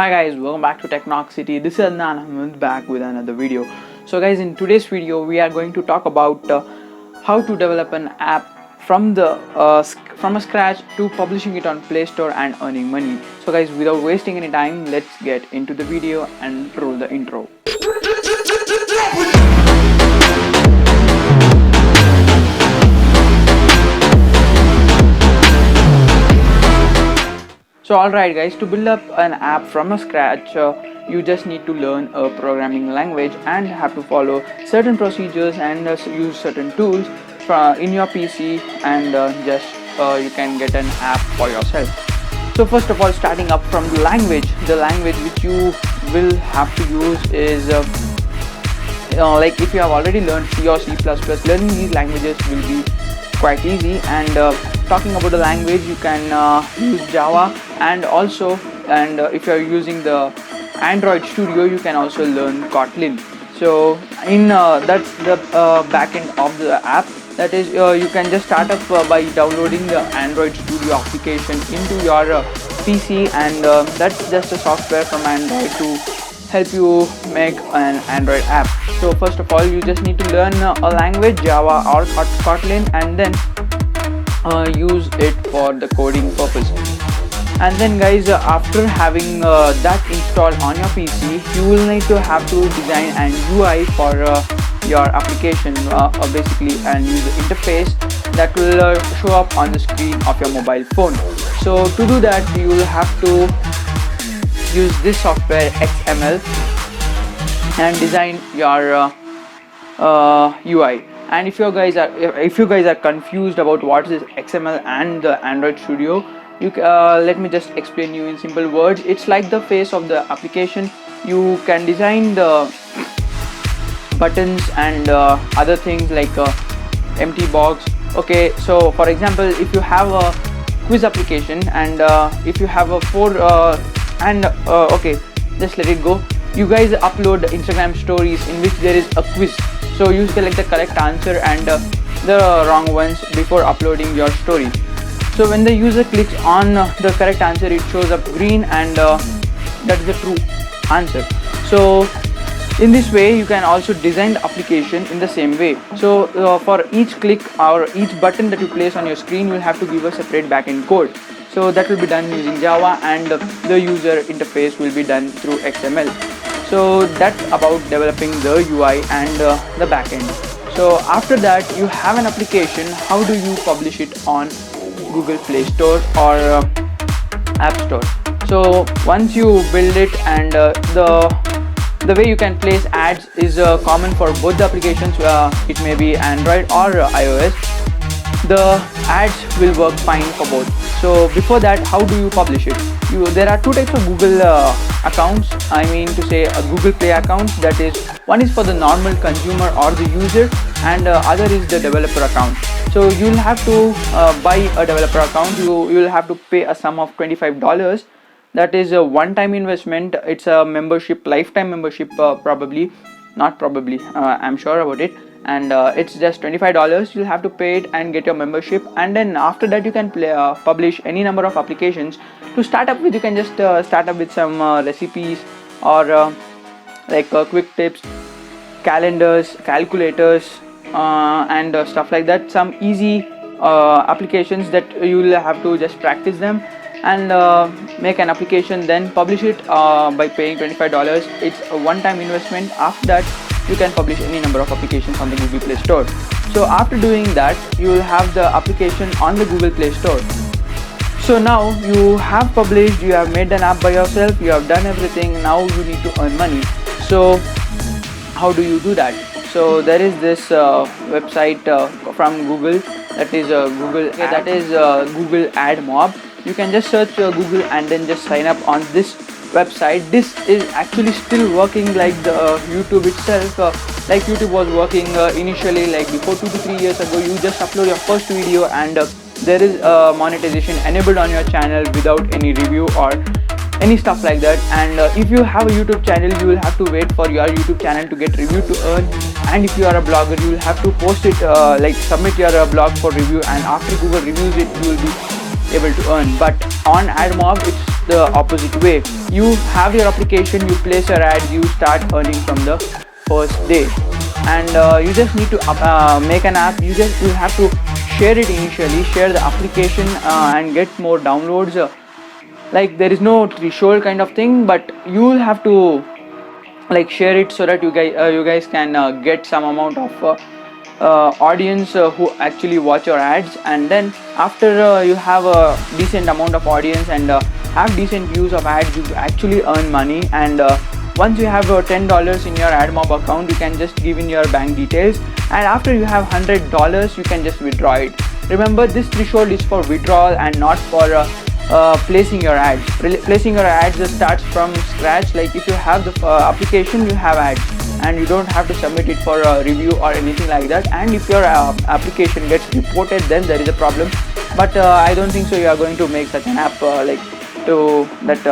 Hi guys, welcome back to Technoxity. This is Adnaan, Ahmed back with another video. So guys, in today's video we are going to talk about how to develop an app from a scratch to publishing it on Play Store and earning money. So guys, without wasting any time, let's get into the video and roll the intro. So alright guys, to build up an app from a scratch, you just need to learn a programming language and have to follow certain procedures and use certain tools in your PC, and you can get an app for yourself. So first of all, starting up from the language which you will have to use is like if you have already learned C or C++, learning these languages will be quite easy. And talking about the language, you can use Java, and if you are using the Android Studio, you can also learn Kotlin. So that's the backend of the app. That is, you can just start up by downloading the Android Studio application into your PC, and that's just a software from Android to help you make an Android app. So first of all, you just need to learn a language, Java or Kotlin, and then use it for the coding purpose. And then guys, after having that installed on your PC, you will need to have to design an UI for your application basically, and use the interface that will show up on the screen of your mobile phone. So to do that, you will have to use this software XML and design your UI. And if you guys are confused about what is XML and the Android Studio, let me just explain you in simple words. It's like the face of the application. You can design the buttons and other things like empty box. Okay, so for example, if you have a quiz application, and if you have a okay, just let it go. You guys upload Instagram stories in which there is a quiz. So you select the correct answer and the wrong ones before uploading your story. So when the user clicks on the correct answer, it shows up green, and that is the true answer. So in this way, you can also design the application in the same way. So for each click or each button that you place on your screen, you will have to give a separate backend code. So that will be done using Java, and the user interface will be done through XML. So that's about developing the UI and the backend. So after that, you have an application. How do you publish it on Google Play Store or App Store? So once you build it, and the way you can place ads is common for both the applications. It may be Android or iOS. The ads will work fine for both. So before that, how do you publish it? There are two types of Google accounts. I mean to say Google Play accounts. That is, one is for the normal consumer or the user, and other is the developer account. So you'll have to buy a developer account. You'll have to pay a sum of $25. That is a one-time investment. It's a membership, lifetime membership, I'm sure about it. And it's just $25. You'll have to pay it and get your membership, and then after that you can publish any number of applications. To start up with, you can just start up with some recipes or like quick tips, calendars, calculators, and stuff like that. Some easy applications that you will have to just practice them and make an application, then publish it by paying $25. It's a one-time investment. After that, you can publish any number of applications on the Google Play Store. So after doing that, you will have the application on the Google Play Store. So now you have published, you have made an app by yourself, you have done everything. Now you need to earn money. So how do you do that? So there is this website from Google, that is Google Ad Mob. You can just search Google and then just sign up on this website. This is actually still working like the YouTube itself. Like YouTube was working initially, like before 2 to 3 years ago. You just upload your first video, and there is monetization enabled on your channel without any review or any stuff like that. And if you have a YouTube channel, you will have to wait for your YouTube channel to get reviewed to earn. And if you are a blogger, you will have to post it, like submit your blog for review, and after Google reviews it, you will be able to earn. But on AdMob it's the opposite way. You have your application, you place your ads, you start earning from the first day. And you just need to make an app. You have to share it initially, share the application and get more downloads. Like there is no threshold kind of thing, but you will have to like share it so that you guys can get some amount of audience who actually watch your ads. And then after you have a decent amount of audience and have decent views of ads, you actually earn money. And once you have $10 in your AdMob account, you can just give in your bank details, and after you have $100 you can just withdraw it. Remember, this threshold is for withdrawal and not for placing your ads. Placing your ads starts from scratch. Like if you have the application, you have ads and you don't have to submit it for a review or anything like that. And if your application gets reported, then there is a problem. But I don't think so you are going to make such an app like to that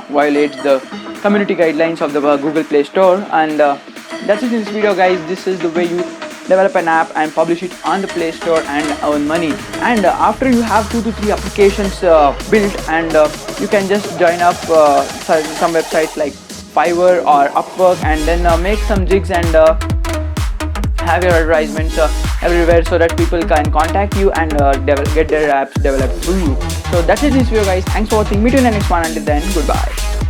violates the community guidelines of the Google Play Store. And that's it in this video, guys. This is the way you develop an app and publish it on the Play Store and earn money. And after you have 2 to 3 applications built, and you can just join up some websites like Fiverr or Upwork, and then make some jigs and have your advertisements everywhere so that people can contact you and get their apps developed through you. So that's it in this video, guys. Thanks for watching. Meet you in the next one. Until then, goodbye.